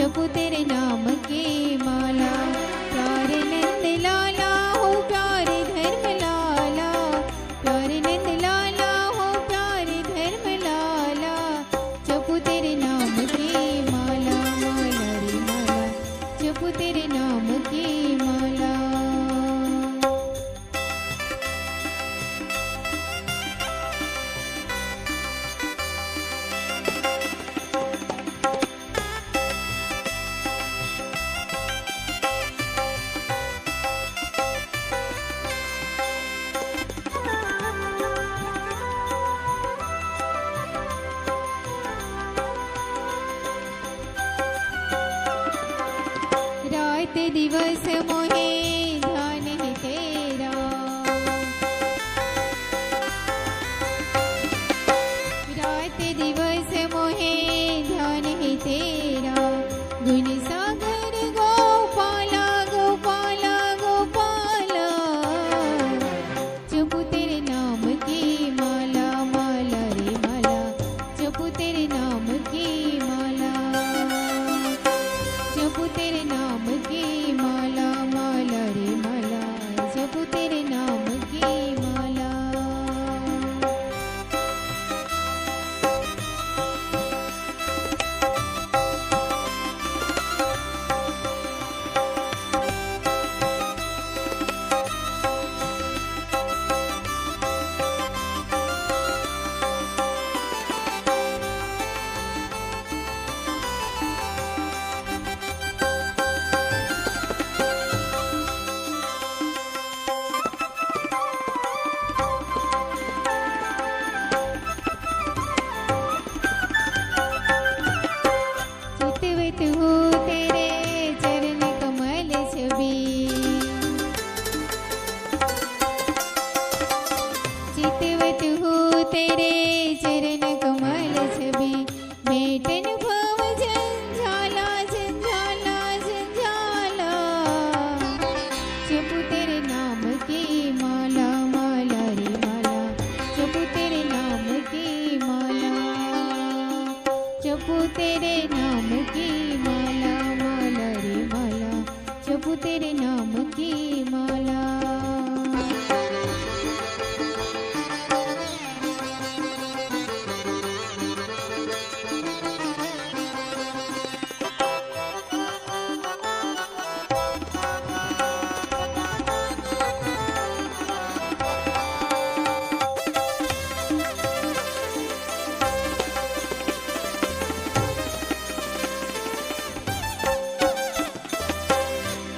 जपू तेरे नाम की माला। प्यारे नंद लाला हो प्यारे धर्म लाला, प्यारे नंद लाला हो प्यारे धर्म लाला, जपू तेरे नाम की माला माला रे माला, जपू तेरे नाम की माला। रात दिवस मोहे ध्यान है तेरा, रात दिवस मोहे ध्यान है तेरा, गुण सागर गोपाला गोपाला गोपाला, जपू तेरे नाम की माला माला रे माला, जपू तेरे नाम की माला, जपू तेरे नाम की माला माला रे माला, जपू तेरे नाम की माला। चितवत हूँ तेरे चरण कमल छवि, चितवत हूँ तेरे चरण कमल छवि, मेटन भव झंझाला झंझाला झंझाला, जपू तेरे नाम की माला माला रे माला, जपू तेरे नाम की माला, जपू तेरे नाम की माला माला रे माला, जपू तेरे नाम की माला।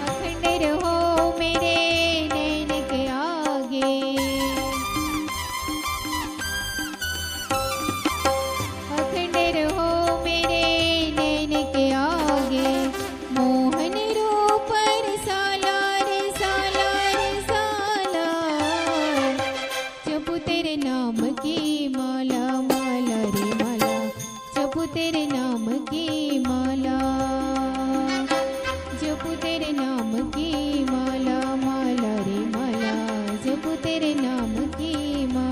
अखंड रहो मेरे नैन के आगे, अखंड रहो मेरे नैन के आगे, मोहन रूप साला रे साला रे साला, जपू तेरे नाम की माला माला रे माला, जपू तेरे नाम की माला, जपू तेरे नाम की माला माला रे माला, जपू तेरे नाम की माला।